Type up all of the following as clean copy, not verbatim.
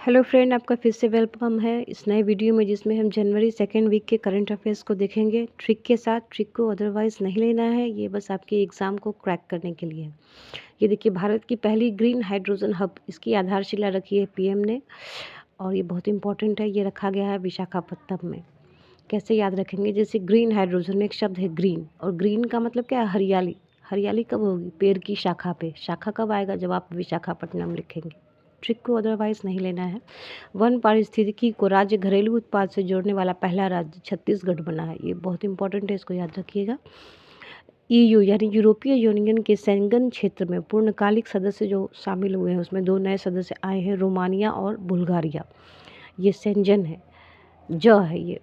Hello friend, आपका फिर से वेलकम है इस नए वीडियो में, जिसमें हम जनवरी सेकेंड वीक के करंट अफेयर्स को देखेंगे ट्रिक के साथ। ट्रिक को अदरवाइज़ नहीं लेना है, ये बस आपके एग्ज़ाम को क्रैक करने के लिए है। ये देखिए, भारत की पहली ग्रीन हाइड्रोजन हब, इसकी आधारशिला रखी है पीएम ने, और ये बहुत इंपॉर्टेंट है। ये रखा गया है विशाखापत्तनम में। कैसे याद रखेंगे? जैसे ग्रीन हाइड्रोजन में एक शब्द है ग्रीन, और ग्रीन का मतलब क्या है? हरियाली। हरियाली कब होगी? पेड़ की शाखा पे। शाखा कब आएगा? जब आप विशाखापट्टनम लिखेंगे। ट्रिक को अदरवाइज नहीं लेना है। वन पारिस्थितिकी को राज्य घरेलू उत्पाद से जोड़ने वाला पहला राज्य छत्तीसगढ़ बना है। ये बहुत इंपॉर्टेंट है, इसको याद रखिएगा। ईयू यानी यूरोपीय यूनियन के शेंगन क्षेत्र में पूर्णकालिक सदस्य जो शामिल हुए हैं, उसमें 2 नए सदस्य आए हैं, रोमानिया और बुल्गारिया। ये शेंजन है, ज है ये,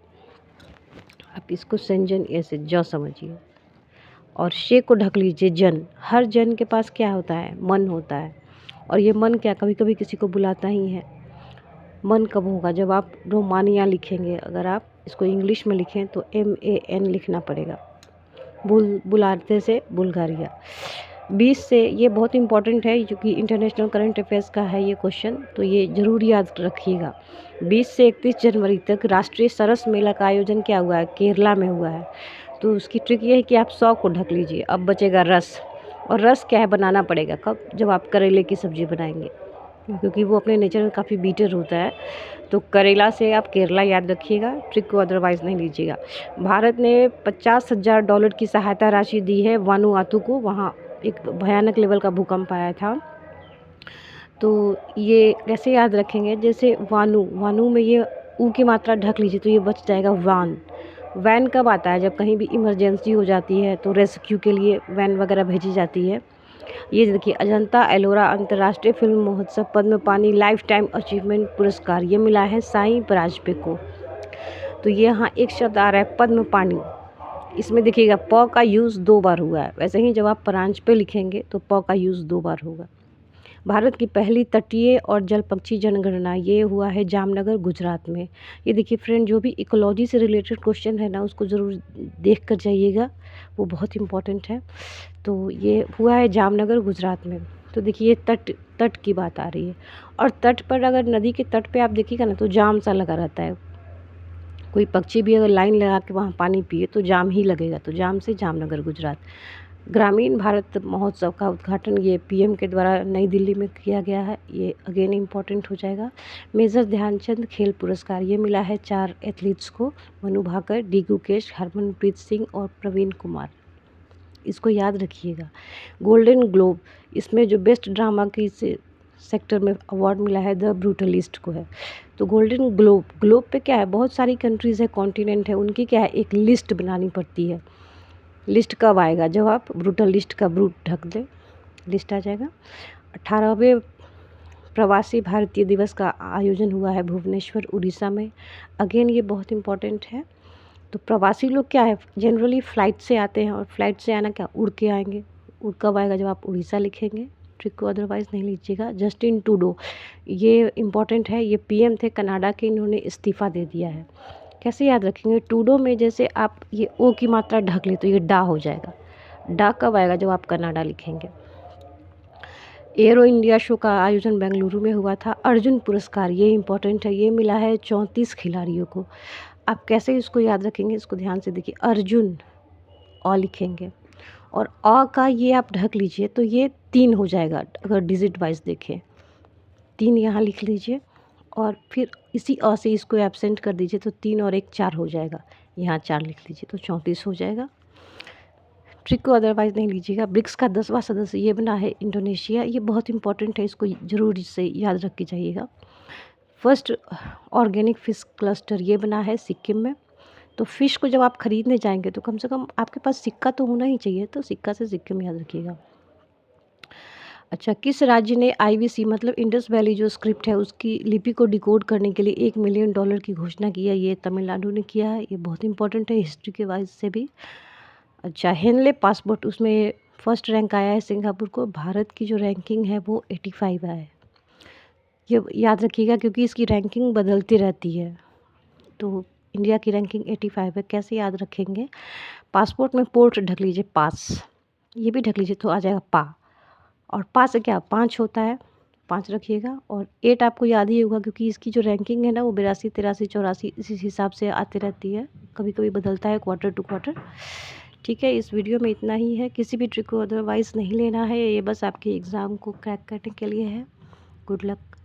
आप इसको शेंजन ऐसे ज समझिए। और शे को ढक लीजिए जन। हर जन के पास क्या होता है? मन होता है। और ये मन क्या कभी कभी किसी को बुलाता ही है। मन कब होगा? जब आप रोमानिया लिखेंगे। अगर आप इसको इंग्लिश में लिखें तो MAN लिखना पड़ेगा। बुलाते से बुल्गारिया। 20 से, ये बहुत इंपॉर्टेंट है क्योंकि इंटरनेशनल करंट अफेयर्स का है ये क्वेश्चन, तो ये ज़रूर याद रखिएगा। 20 से 31 जनवरी तक राष्ट्रीय सरस मेला का आयोजन क्या हुआ है? केरला में हुआ है। तो उसकी ट्रिक ये है कि आप 100 को ढक लीजिए। अब बचेगा रस। और रस क्या है? बनाना पड़ेगा कब? जब आप करेले की सब्ज़ी बनाएंगे, क्योंकि वो अपने नेचर में काफ़ी बीटर होता है। तो करेला से आप केरला याद रखिएगा, ट्रिक को अदरवाइज़ नहीं लीजिएगा। भारत ने $50,000 की सहायता राशि दी है वानुआतू को। वहाँ एक भयानक लेवल का भूकंप आया था। तो ये कैसे याद रखेंगे? जैसे वानु में ये ऊ की मात्रा ढक लीजिए तो ये बच जाएगा वान। वैन कब आता है? जब कहीं भी इमरजेंसी हो जाती है तो रेस्क्यू के लिए वैन वगैरह भेजी जाती है। ये देखिए, अजंता एलोरा अंतर्राष्ट्रीय फिल्म महोत्सव पद्म पानी लाइफ टाइम अचीवमेंट पुरस्कार ये मिला है साईं परांजपे को। तो ये यहाँ एक शब्द आ रहा है पद्म पानी। इसमें देखिएगा प का यूज़ 2 बार हुआ है। वैसे ही जब आप परांजपे लिखेंगे तो प का यूज़ 2 बार होगा। भारत की पहली तटीय और जल पक्षी जनगणना ये हुआ है जामनगर, गुजरात में। ये देखिए फ्रेंड, जो भी इकोलॉजी से रिलेटेड क्वेश्चन है ना, उसको ज़रूर देख कर जाइएगा, वो बहुत इंपॉर्टेंट है। तो ये हुआ है जामनगर, गुजरात में। तो देखिए, ये तट की बात आ रही है। और तट पर, अगर नदी के तट पे आप देखिएगा ना, तो जाम सा लगा रहता है। कोई पक्षी भी अगर लाइन लगा के वहाँ पानी पिए तो जाम ही लगेगा। तो जाम से जामनगर, गुजरात। ग्रामीण भारत महोत्सव का उद्घाटन ये पीएम के द्वारा नई दिल्ली में किया गया है। ये अगेन इम्पॉर्टेंट हो जाएगा। मेजर ध्यानचंद खेल पुरस्कार ये मिला है 4 एथलीट्स को, मनु भाकर, डी गुकेश, हरमनप्रीत सिंह और प्रवीण कुमार। इसको याद रखिएगा। गोल्डन ग्लोब, इसमें जो बेस्ट ड्रामा की सेक्टर में अवार्ड मिला है द ब्रूटलिस्ट को है। तो गोल्डन ग्लोब पे क्या है? बहुत सारी कंट्रीज़ है, कॉन्टिनेंट है, उनकी क्या है? एक लिस्ट बनानी पड़ती है। लिस्ट कब आएगा? जब आप ब्रूटल लिस्ट का ब्रूट ढक दें, लिस्ट आ जाएगा। 18वें प्रवासी भारतीय दिवस का आयोजन हुआ है भुवनेश्वर, उड़ीसा में। अगेन ये बहुत इंपॉर्टेंट है। तो प्रवासी लोग क्या है? जनरली फ़्लाइट से आते हैं, और फ्लाइट से आना क्या? उड़ के आएंगे। उड़ कब आएगा? जब आप उड़ीसा लिखेंगे। ट्रिक को अदरवाइज़ नहीं लीजिएगा। जस्टिन ट्रूडो ये इम्पॉर्टेंट है, ये पीएम थे कनाडा के, इन्होंने इस्तीफ़ा दे दिया है। कैसे याद रखेंगे? टूडो में जैसे आप ये ओ की मात्रा ढक ले तो ये डा हो जाएगा। डा कब आएगा? जब आप कनाडा लिखेंगे। एरो इंडिया शो का आयोजन बेंगलुरु में हुआ था। अर्जुन पुरस्कार ये इम्पोर्टेंट है, ये मिला है 34 खिलाड़ियों को। आप कैसे इसको याद रखेंगे? इसको ध्यान से देखिए। अर्जुन अ लिखेंगे, और अ का ये आप ढक लीजिए तो ये 3 हो जाएगा। अगर डिजिट वाइज देखें, 3 यहाँ लिख लीजिए, और फिर इसी अ से इसको एब्सेंट कर दीजिए तो 3 और 1 4 हो जाएगा। यहाँ 4 लिख लीजिए तो 34 हो जाएगा। ट्रिक को अदरवाइज़ नहीं लीजिएगा। ब्रिक्स का 10वां सदस्य ये बना है इंडोनेशिया। ये बहुत इंपॉर्टेंट है, इसको ज़रूर इससे याद रख के जाइएगा। फर्स्ट ऑर्गेनिक फ़िश क्लस्टर ये बना है सिक्किम में। तो फ़िश को जब आप ख़रीदने जाएंगे तो कम से कम आपके पास सिक्का तो होना ही चाहिए, तो सिक्का से सिक्किम याद रखिएगा। अच्छा, किस राज्य ने IVC मतलब इंडस वैली जो स्क्रिप्ट है उसकी लिपि को डिकोड करने के लिए $1 मिलियन की घोषणा की है? ये तमिलनाडु ने किया है। ये बहुत इंपॉर्टेंट है हिस्ट्री के वाइज से भी। अच्छा, हेनले पासपोर्ट, उसमें फर्स्ट रैंक आया है सिंगापुर को। भारत की जो रैंकिंग है वो 85 है। ये याद रखिएगा क्योंकि इसकी रैंकिंग बदलती रहती है। तो इंडिया की रैंकिंग 85 है। कैसे याद रखेंगे? पासपोर्ट में पोर्ट ढक लीजिए, पास, ये भी ढक लीजिए तो आ जाएगा पा। और पा से क्या? 5 होता है। 5 रखिएगा। और 8 आपको याद ही होगा क्योंकि इसकी जो रैंकिंग है ना वो 82, 83, 84 इसी हिसाब से आती रहती है, कभी कभी बदलता है क्वार्टर टू क्वार्टर। ठीक है, इस वीडियो में इतना ही है। किसी भी ट्रिक को अदरवाइज़ नहीं लेना है, ये बस आपके एग्ज़ाम को क्रैक करने के लिए है। Good luck.